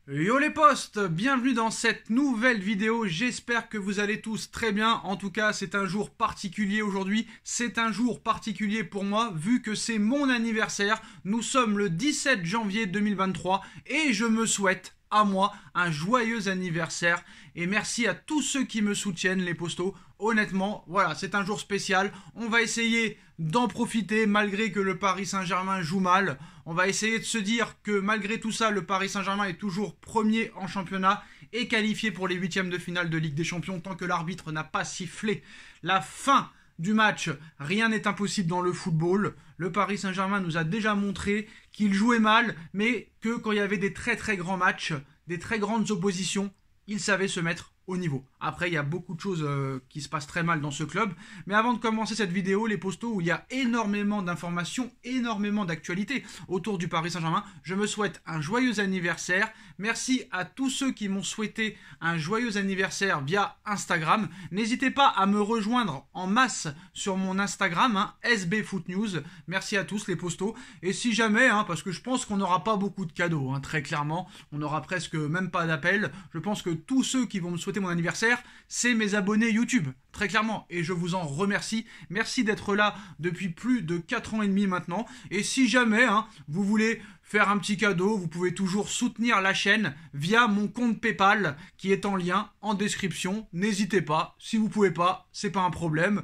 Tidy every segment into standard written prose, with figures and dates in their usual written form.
Yo les postes, bienvenue dans cette nouvelle vidéo, j'espère que vous allez tous très bien. En tout cas, c'est un jour particulier aujourd'hui, c'est un jour particulier pour moi vu que c'est mon anniversaire. Nous sommes le 17 janvier 2023 et je me souhaite à moi un joyeux anniversaire et merci à tous ceux qui me soutiennent les postos. Honnêtement, voilà, c'est un jour spécial, on va essayer d'en profiter malgré que le Paris Saint-Germain joue mal. On va essayer de se dire que malgré tout ça, le Paris Saint-Germain est toujours premier en championnat et qualifié pour les huitièmes de finale de Ligue des Champions tant que l'arbitre n'a pas sifflé la fin du match. Rien n'est impossible dans le football. Le Paris Saint-Germain nous a déjà montré qu'il jouait mal, mais que quand il y avait des très très grands matchs, des très grandes oppositions, il savait se mettre au niveau. Après, il y a beaucoup de choses qui se passent très mal dans ce club. Mais avant de commencer cette vidéo, les postos, où il y a énormément d'informations, énormément d'actualités autour du Paris Saint-Germain, je me souhaite un joyeux anniversaire. Merci à tous ceux qui m'ont souhaité un joyeux anniversaire via Instagram. N'hésitez pas à me rejoindre en masse sur mon Instagram, SB Foot News. Merci à tous les postos. Et si jamais, parce que je pense qu'on n'aura pas beaucoup de cadeaux, très clairement, on n'aura presque même pas d'appels. Je pense que tous ceux qui vont me souhaiter mon anniversaire, c'est mes abonnés YouTube, très clairement, et je vous en remercie. Merci d'être là depuis plus de 4 ans et demi maintenant, et si jamais vous voulez faire un petit cadeau, vous pouvez toujours soutenir la chaîne via mon compte PayPal qui est en lien en description. N'hésitez pas, si vous pouvez pas, c'est pas un problème.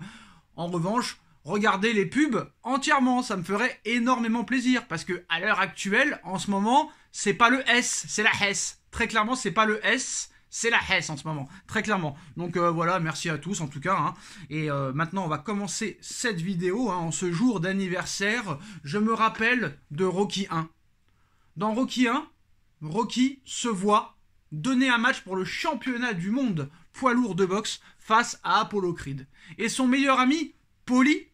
En revanche, regardez les pubs entièrement, ça me ferait énormément plaisir, parce que à l'heure actuelle, en ce moment, c'est pas le S, c'est la S. Très clairement, c'est pas le S, c'est la Hesse en ce moment, très clairement. Donc voilà, merci à tous en tout cas. Et maintenant, on va commencer cette vidéo en ce jour d'anniversaire. Je me rappelle de Rocky 1. Dans Rocky 1, Rocky se voit donner un match pour le championnat du monde poids lourd de boxe face à Apollo Creed. Et son meilleur ami, Paulie,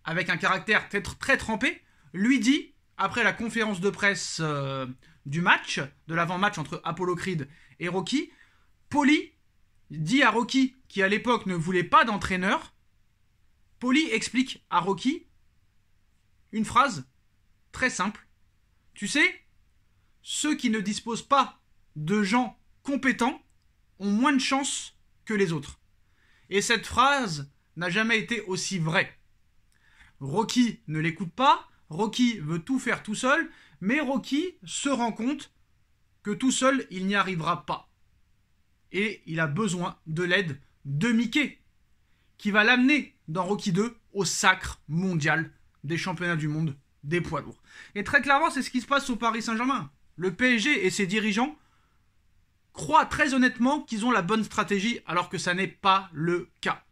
avec un caractère peut-être très trempé, lui dit, après la conférence de presse du match, de l'avant-match entre Apollo Creed et Rocky, Paulie dit à Rocky, qui à l'époque ne voulait pas d'entraîneur, Paulie explique à Rocky une phrase très simple. Tu sais, ceux qui ne disposent pas de gens compétents ont moins de chances que les autres. Et cette phrase n'a jamais été aussi vraie. Rocky ne l'écoute pas, Rocky veut tout faire tout seul, mais Rocky se rend compte que tout seul, il n'y arrivera pas. Et il a besoin de l'aide de Mickey, qui va l'amener dans Rocky 2 au sacre mondial des championnats du monde des poids lourds. Et très clairement, c'est ce qui se passe au Paris Saint-Germain. Le PSG et ses dirigeants croient très honnêtement qu'ils ont la bonne stratégie, alors que ça n'est pas le cas.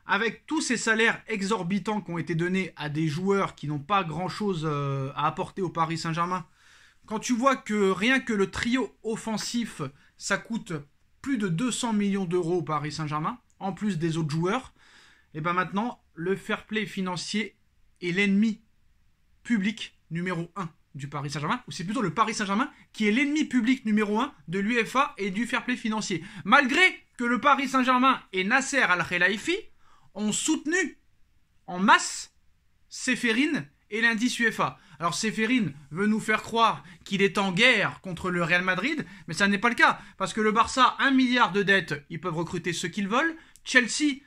Avec tous ces salaires exorbitants qui ont été donnés à des joueurs qui n'ont pas grand-chose à apporter au Paris Saint-Germain, quand tu vois que rien que le trio offensif, ça coûte plus de 200 millions d'euros au Paris Saint-Germain, en plus des autres joueurs, et bien maintenant, le fair play financier est l'ennemi public numéro 1 du Paris Saint-Germain, ou c'est plutôt le Paris Saint-Germain qui est l'ennemi public numéro 1 de l'UEFA et du fair play financier. Malgré que le Paris Saint-Germain et Nasser Al-Khelaifi ont soutenu en masse Ceferin et l'indice UEFA. Alors Ceferin veut nous faire croire qu'il est en guerre contre le Real Madrid, mais ça n'est pas le cas, parce que le Barça, 1 milliard de dettes, ils peuvent recruter ceux qu'ils veulent. Chelsea,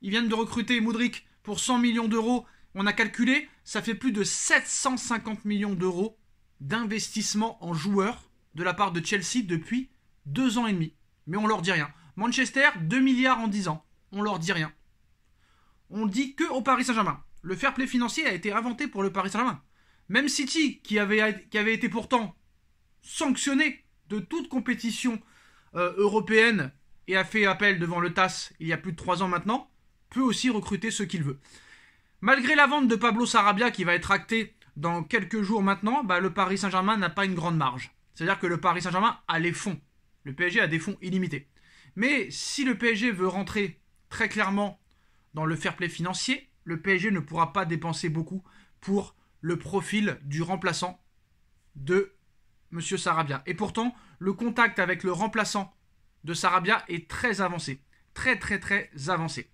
ils viennent de recruter Mudryk pour 100 millions d'euros. On a calculé, ça fait plus de 750 millions d'euros d'investissement en joueurs de la part de Chelsea depuis 2 ans et demi. Mais on leur dit rien. Manchester, 2 milliards en 10 ans. On leur dit rien. On dit que au Paris Saint-Germain. Le fair play financier a été inventé pour le Paris Saint-Germain. Même City, qui avait été pourtant sanctionné de toute compétition européenne et a fait appel devant le TAS il y a plus de 3 ans maintenant, peut aussi recruter ceux qu'il veut. Malgré la vente de Pablo Sarabia qui va être actée dans quelques jours maintenant, le Paris Saint-Germain n'a pas une grande marge. C'est-à-dire que le Paris Saint-Germain a les fonds. Le PSG a des fonds illimités. Mais si le PSG veut rentrer très clairement dans le fair play financier, le PSG ne pourra pas dépenser beaucoup pour le profil du remplaçant de M. Sarabia. Et pourtant, le contact avec le remplaçant de Sarabia est très avancé. Très très très avancé.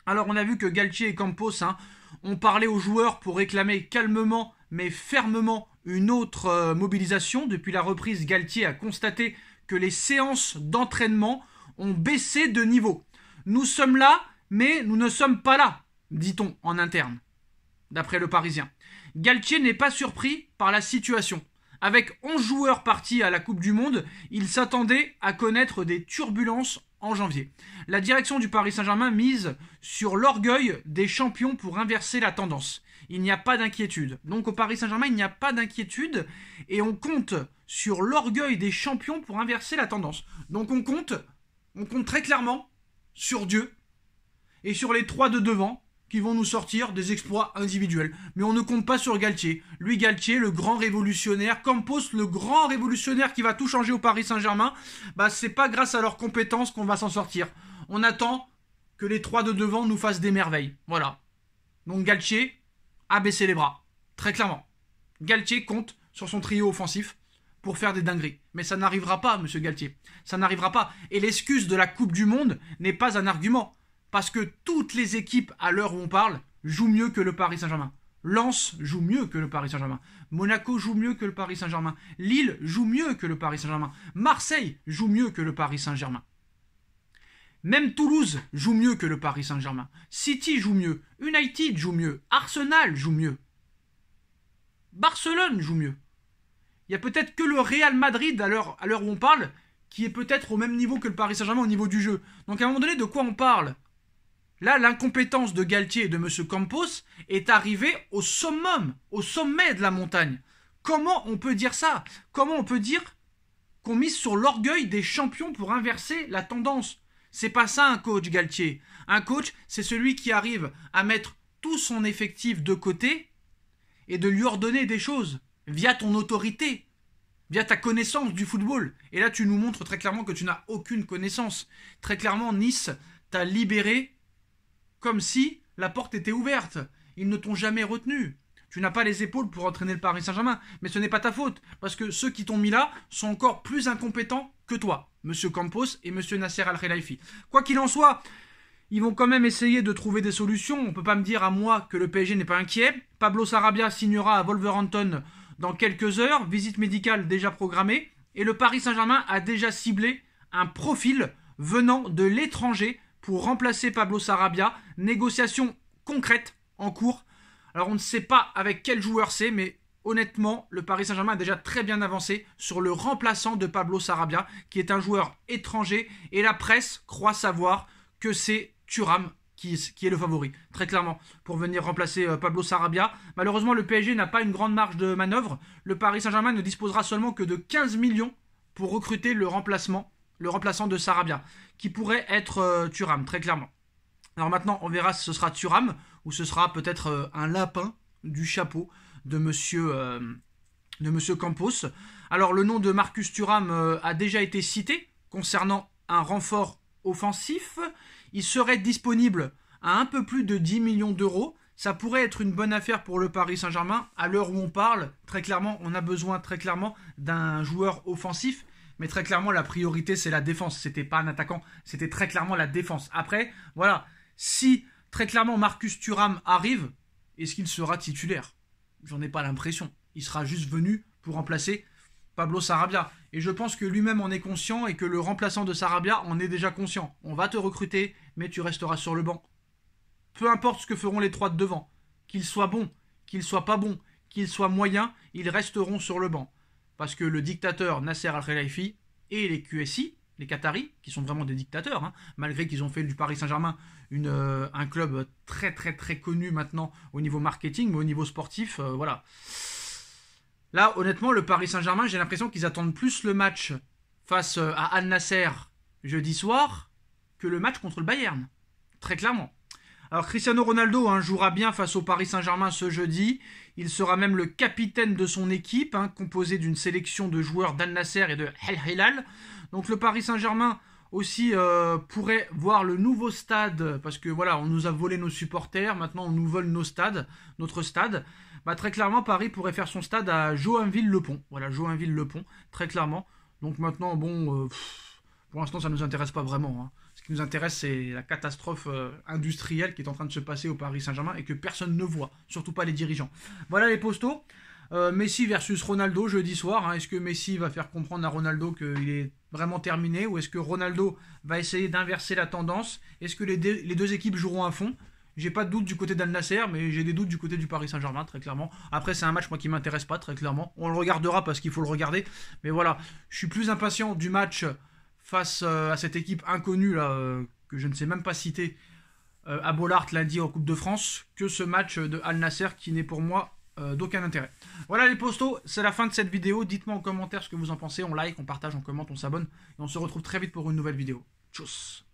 Alors on a vu que Galtier et Campos ont parlé aux joueurs pour réclamer calmement mais fermement une autre mobilisation. Depuis la reprise, Galtier a constaté que les séances d'entraînement ont baissé de niveau. Nous sommes là, mais nous ne sommes pas là, dit-on en interne, d'après le Parisien. Galtier n'est pas surpris par la situation. Avec 11 joueurs partis à la Coupe du Monde, il s'attendait à connaître des turbulences en janvier. La direction du Paris Saint-Germain mise sur l'orgueil des champions pour inverser la tendance. Il n'y a pas d'inquiétude. Donc au Paris Saint-Germain, il n'y a pas d'inquiétude et on compte sur l'orgueil des champions pour inverser la tendance. Donc on compte très clairement sur Dieu et sur les 3 de devant qui vont nous sortir des exploits individuels. Mais on ne compte pas sur Galtier. Lui, Galtier, le grand révolutionnaire, Campos, le grand révolutionnaire qui va tout changer au Paris Saint-Germain, c'est pas grâce à leurs compétences qu'on va s'en sortir. On attend que les 3 de devant nous fassent des merveilles. Voilà. Donc Galtier a baissé les bras. Très clairement. Galtier compte sur son trio offensif pour faire des dingueries. Mais ça n'arrivera pas, monsieur Galtier. Ça n'arrivera pas. Et l'excuse de la Coupe du Monde n'est pas un argument. Parce que toutes les équipes, à l'heure où on parle, jouent mieux que le Paris Saint-Germain. Lens joue mieux que le Paris Saint-Germain. Monaco joue mieux que le Paris Saint-Germain. Lille joue mieux que le Paris Saint-Germain. Marseille joue mieux que le Paris Saint-Germain. Même Toulouse joue mieux que le Paris Saint-Germain. City joue mieux. United joue mieux. Arsenal joue mieux. Barcelone joue mieux. Il y a peut-être que le Real Madrid, à l'heure où on parle, qui est peut-être au même niveau que le Paris Saint-Germain au niveau du jeu. Donc à un moment donné, de quoi on parle ? Là, l'incompétence de Galtier et de M. Campos est arrivée au summum, au sommet de la montagne. Comment on peut dire ça? Comment on peut dire qu'on mise sur l'orgueil des champions pour inverser la tendance? C'est pas ça un coach, Galtier. Un coach, c'est celui qui arrive à mettre tout son effectif de côté et de lui ordonner des choses via ton autorité, via ta connaissance du football. Et là, tu nous montres très clairement que tu n'as aucune connaissance. Très clairement, Nice t'a libéré comme si la porte était ouverte. Ils ne t'ont jamais retenu. Tu n'as pas les épaules pour entraîner le Paris Saint-Germain. Mais ce n'est pas ta faute. Parce que ceux qui t'ont mis là sont encore plus incompétents que toi. Monsieur Campos et Monsieur Nasser Al-Khelaifi. Quoi qu'il en soit, ils vont quand même essayer de trouver des solutions. On ne peut pas me dire à moi que le PSG n'est pas inquiet. Pablo Sarabia signera à Wolverhampton dans quelques heures. Visite médicale déjà programmée. Et le Paris Saint-Germain a déjà ciblé un profil venant de l'étranger pour remplacer Pablo Sarabia. Négociation concrète en cours. Alors on ne sait pas avec quel joueur c'est, mais honnêtement, le Paris Saint-Germain a déjà très bien avancé sur le remplaçant de Pablo Sarabia, qui est un joueur étranger, et la presse croit savoir que c'est Thuram qui est le favori, très clairement, pour venir remplacer Pablo Sarabia. Malheureusement, le PSG n'a pas une grande marge de manœuvre. Le Paris Saint-Germain ne disposera seulement que de 15 millions pour recruter le remplaçant de Sarabia, qui pourrait être Thuram, très clairement. Alors maintenant, on verra si ce sera Thuram ou ce sera peut-être un lapin du chapeau de monsieur Campos. Alors le nom de Marcus Thuram a déjà été cité concernant un renfort offensif. Il serait disponible à un peu plus de 10 millions d'euros. Ça pourrait être une bonne affaire pour le Paris Saint-Germain. À l'heure où on parle, très clairement, on a besoin très clairement d'un joueur offensif. Mais très clairement, la priorité, c'est la défense. C'était pas un attaquant, c'était très clairement la défense. Après, voilà, si très clairement Marcus Thuram arrive, est-ce qu'il sera titulaire? J'en ai pas l'impression. Il sera juste venu pour remplacer Pablo Sarabia. Et je pense que lui-même en est conscient et que le remplaçant de Sarabia en est déjà conscient. On va te recruter, mais tu resteras sur le banc. Peu importe ce que feront les 3 de devant. Qu'ils soient bons, qu'ils soient pas bons, qu'ils soient moyens, ils resteront sur le banc. Parce que le dictateur Nasser Al-Khelaifi et les QSI, les Qataris, qui sont vraiment des dictateurs, hein, malgré qu'ils ont fait du Paris Saint-Germain un club très très très connu maintenant au niveau marketing, mais au niveau sportif, voilà. Là, honnêtement, le Paris Saint-Germain, j'ai l'impression qu'ils attendent plus le match face à Al-Nasser jeudi soir que le match contre le Bayern, très clairement. Alors Cristiano Ronaldo jouera bien face au Paris Saint-Germain ce jeudi. Il sera même le capitaine de son équipe, composée d'une sélection de joueurs d'Al-Nasser et de Al-Hilal. Donc le Paris Saint-Germain aussi pourrait voir le nouveau stade, parce que voilà, on nous a volé nos supporters, maintenant on nous vole notre stade. Très clairement, Paris pourrait faire son stade à Joinville-le-Pont. Voilà, Joinville-le-Pont, très clairement. Donc maintenant, pour l'instant, ça ne nous intéresse pas vraiment. Ce qui nous intéresse, c'est la catastrophe industrielle qui est en train de se passer au Paris Saint-Germain et que personne ne voit, surtout pas les dirigeants. Voilà les postos. Messi versus Ronaldo jeudi soir. Hein. Est-ce que Messi va faire comprendre à Ronaldo qu'il est vraiment terminé, ou est-ce que Ronaldo va essayer d'inverser la tendance? Est-ce que les deux équipes joueront à fond? J'ai pas de doute du côté d'Al Nasser, mais j'ai des doutes du côté du Paris Saint-Germain, très clairement. Après, c'est un match, moi, qui m'intéresse pas, très clairement. On le regardera parce qu'il faut le regarder. Mais voilà, je suis plus impatient du match face à cette équipe inconnue, là, que je ne sais même pas citer, à Bollaert lundi en Coupe de France, que ce match de Al Nasser qui n'est pour moi d'aucun intérêt. Voilà les postos, c'est la fin de cette vidéo. Dites-moi en commentaire ce que vous en pensez. On like, on partage, on commente, on s'abonne. Et on se retrouve très vite pour une nouvelle vidéo. Tchuss.